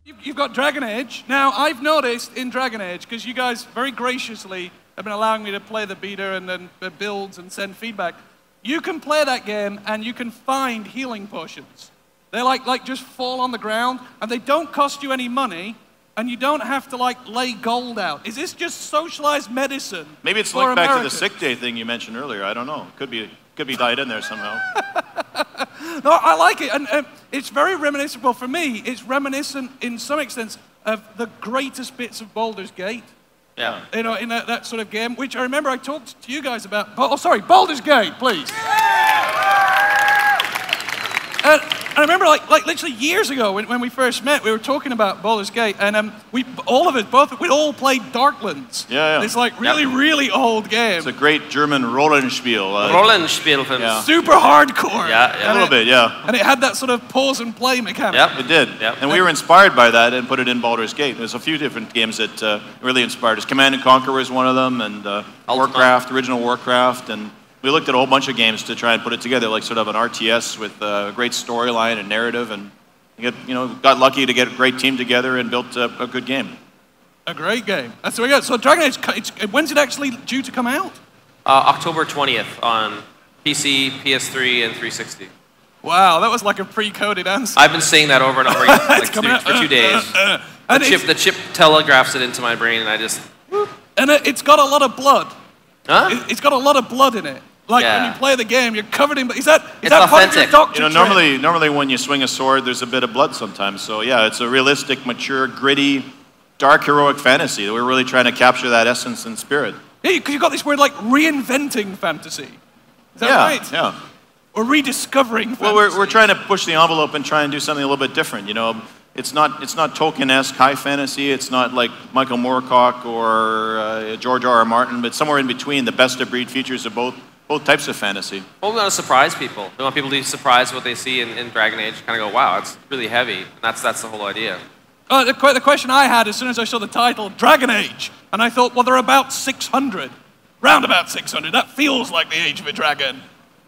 You've got Dragon Age. Now, I've noticed in Dragon Age, because you guys very graciously have been allowing me to play the beta and then the builds and send feedback, you can play that game and you can find healing potions. They like just fall on the ground, and they don't cost you any money, and you don't have to lay gold out. Is this just socialized medicine? Maybe it's linked back to the sick day thing you mentioned earlier. I don't know. Could be tied in there somehow. No, I like it, and it's very reminiscent. Well, for me, it's reminiscent in some extent of the greatest bits of Baldur's Gate. Yeah. You know, in that sort of game, which I remember I talked to you guys about. Oh, sorry, Baldur's Gate, please. And I remember, like literally years ago when we first met, we were talking about Baldur's Gate, and we all played Darklands. Yeah. It's like really old game. It's a great German Rollenspiel. Rollenspiel. Yeah. Super hardcore. Yeah. A little bit, yeah. And it had that sort of pause and play mechanic. Yep. It did. Yep. And we were inspired by that and put it in Baldur's Gate. There's a few different games that really inspired us. Command & Conquer was one of them, and Warcraft, original Warcraft, and we looked at a whole bunch of games to try and put it together, like sort of an RTS with a great storyline and narrative, and got lucky to get a great team together and built a good game. A great game. That's what we got. So Dragon Age, when's it actually due to come out? October 20th on PC, PS3, and 360. Wow, that was like a pre-coded answer. I've been saying that over and over again for 2 days. The chip telegraphs it into my brain, and I just... And it's got a lot of blood. Huh? It's got a lot of blood in it. Like when you play the game, you're covered in. Is that it's part authentic. of your doctor normally when you swing a sword, there's a bit of blood sometimes. So yeah, it's a realistic, mature, gritty, dark heroic fantasy. We're really trying to capture that essence and spirit. Yeah, because you've got this word like reinventing fantasy. Is that right? Yeah. Or rediscovering fantasy. Well, we're trying to push the envelope and try and do something a little bit different. It's not Tolkien-esque high fantasy. It's not like Michael Moorcock or George R.R. Martin, but somewhere in between, the best of breed features of both types of fantasy. Well, we want to surprise people. We want people to be surprised what they see in Dragon Age. Kind of go, wow, it's really heavy. And that's the whole idea. The question I had as soon as I saw the title, Dragon Age, and I thought, well, they're about 600. Round about 600. That feels like the age of a dragon.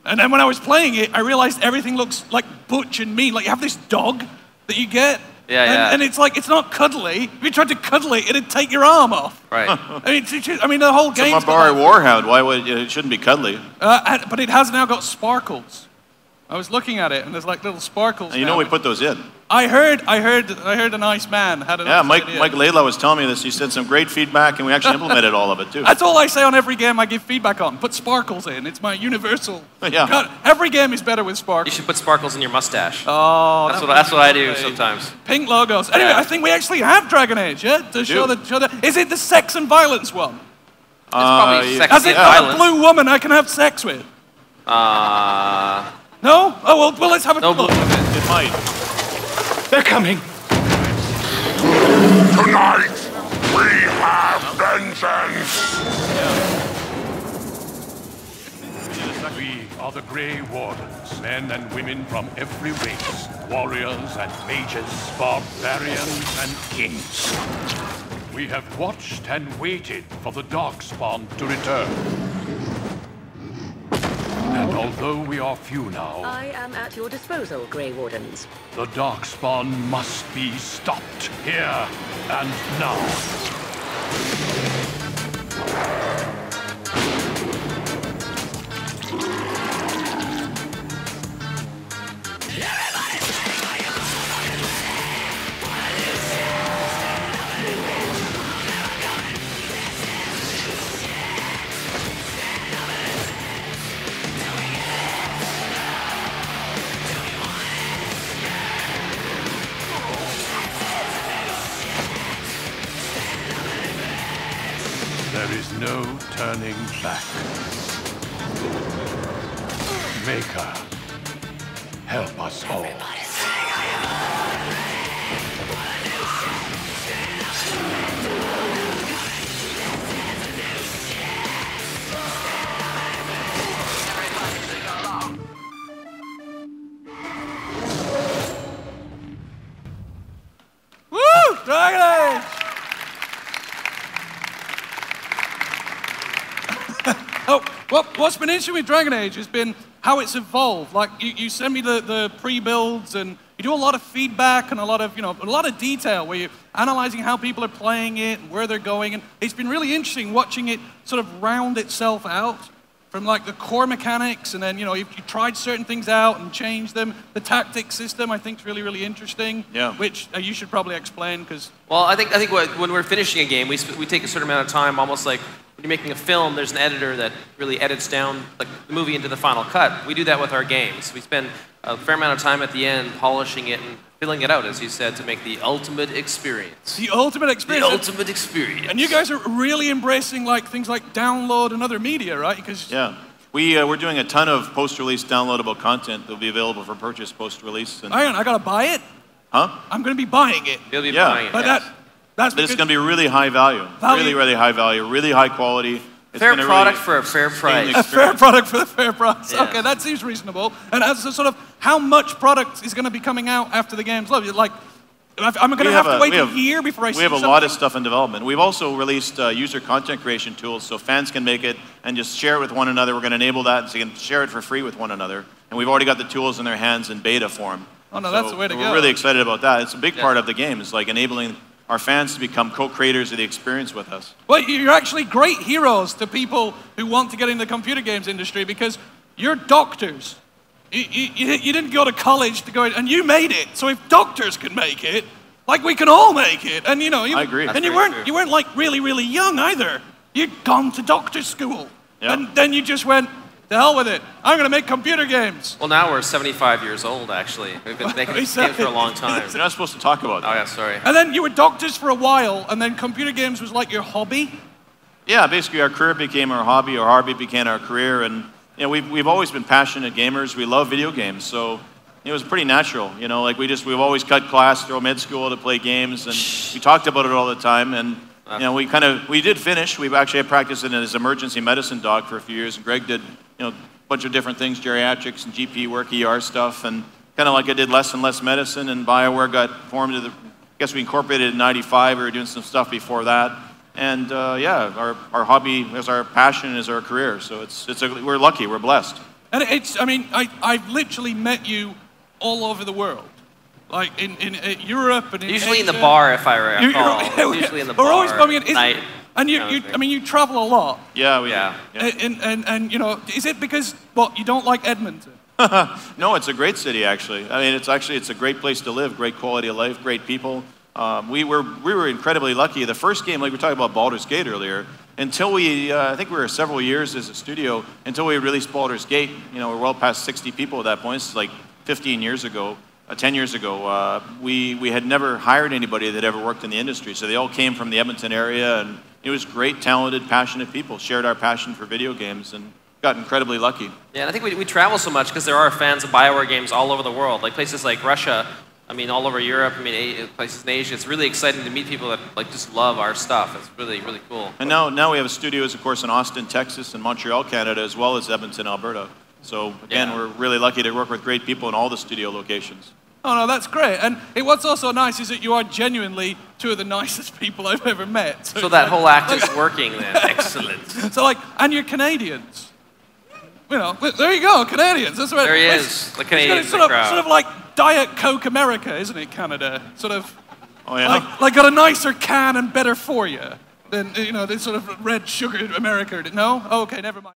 And then when I was playing it, I realized everything looks like butch and mean. Like you have this dog that you get. Yeah. And it's like, it's not cuddly. If you tried to cuddle it, it'd take your arm off. Right. I mean, the whole game. It's a Mabari Warhound. Why would it shouldn't be cuddly? But it has now got sparkles. I was looking at it, and there's like little sparkles. And we put those in. I heard a nice man had an Mike Laidlaw was telling me this. He said some great feedback, and we actually implemented all of it too. That's all I say on every game I give feedback on. Put sparkles in. It's my universal. Yeah. God, every game is better with sparkles. You should put sparkles in your mustache. Oh, that's what I do sometimes. Pink logos. Anyway, I think we actually have Dragon Age, yeah? To show the. Is it the sex and violence one? It's probably sex Has and it got violence. a blue woman I can have sex with? No? Oh, well, let's have a look. It might. They're coming. Tonight, we have vengeance. We are the Grey Wardens, men and women from every race, warriors and mages, barbarians and kings. We have watched and waited for the Darkspawn to return. And although we are few now, I am at your disposal, Grey Wardens. the Darkspawn must be stopped here and now. There is no turning back. Maker, help us all. Woo! Dragon Age! Oh, What's been interesting with Dragon Age has been how it's evolved. Like, you send me the pre-builds, and you do a lot of feedback and a lot of detail where you're analyzing how people are playing it and where they're going. And it's been really interesting watching it sort of round itself out from like the core mechanics, and then, you tried certain things out and changed them. The tactics system, I think, is really, really interesting. Yeah. Which you should probably explain, because... Well, I think when we're finishing a game, we take a certain amount of time, almost like when you're making a film, there's an editor that really edits down like the movie into the final cut. We do that with our games. We spend a fair amount of time at the end polishing it and filling it out, as you said, to make the ultimate experience. The ultimate experience. The ultimate experience. And you guys are really embracing like things like download and other media, right? Because Yeah. We're doing a ton of post-release downloadable content that will be available for purchase post-release. hang on, I gotta buy it? Huh? I'm gonna be buying it. You'll be Yeah. buying it. But yes. that's But it's because going to be really high value. Value. Really, really high value. Really high quality. It's Fair gonna product really for a fair price. a fair product for the fair price. Yes. Okay, that seems reasonable. And as a sort of, how much product is gonna be coming out after the game's live? Like, I'm gonna have to wait a year before I see We have a something? lot of stuff in development. We've also released user content creation tools so fans can make it and just share it with one another. We're going to enable that so you can share it for free with one another. And we've already got the tools in their hands in beta form. Oh, no, that's the way to go. We're really excited about that. It's a big part of the game. It's like enabling our fans to become co-creators of the experience with us. Well, you're actually great heroes to people who want to get into the computer games industry, because you're doctors. You didn't go to college to go in, and you made it. So if doctors can make it, like, we can all make it. And I agree. And you weren't like really, really young either. You'd gone to doctor school. Yeah. And then you just went, to hell with it. I'm gonna make computer games. Well, now we're 75 years old, actually. We've been making games for a long time. You're not supposed to talk about Oh, that. yeah, sorry. And then you were doctors for a while, and then computer games was like your hobby. Yeah, basically our career became our hobby became our career, and we've always been passionate gamers. We love video games, so it was pretty natural. Like we've always cut class through med school to play games, and we talked about it all the time. And we did finish. We've actually had practice in as emergency medicine doc for a few years, and Greg did a bunch of different things, geriatrics and GP work, ER stuff, and kind of like I did less and less medicine. And BioWare got formed. I guess we incorporated in '95. We were doing some stuff before that. And our hobby is our passion, is our career. So we're lucky, we're blessed. And I've literally met you all over the world, like in Europe and in Usually Asia. in the bar, if I recall. Usually in the bar. We're always bumming it. Night. And you travel a lot. Yeah, we do. And is it because you don't like Edmonton? No, it's a great city actually. I mean, it's a great place to live, great quality of life, great people. We were incredibly lucky. The first game, like we were talking about Baldur's Gate earlier, until I think we were several years as a studio until we released Baldur's Gate. We're well past 60 people at that point. This is like 15 years ago, 10 years ago. We had never hired anybody that ever worked in the industry, so they all came from the Edmonton area, and it was great, talented, passionate people, shared our passion for video games, and got incredibly lucky. Yeah, and I think we travel so much because there are fans of BioWare games all over the world, like places like Russia, all over Europe, places in Asia. It's really exciting to meet people that just love our stuff. It's really, really cool. And now we have studios, of course, in Austin, Texas, and Montreal, Canada, as well as Edmonton, Alberta. So again, we're really lucky to work with great people in all the studio locations. Oh no, that's great. And what's also nice is that you are genuinely two of the nicest people I've ever met. So that whole act is working then. Excellent. So and you're Canadians. There you go, Canadians. That's there he is, the Canadian sort of like Diet Coke America, isn't it, Canada? Sort of. Oh yeah. Like got a nicer can and better for you than the sort of red sugar America. No? Oh, okay, never mind.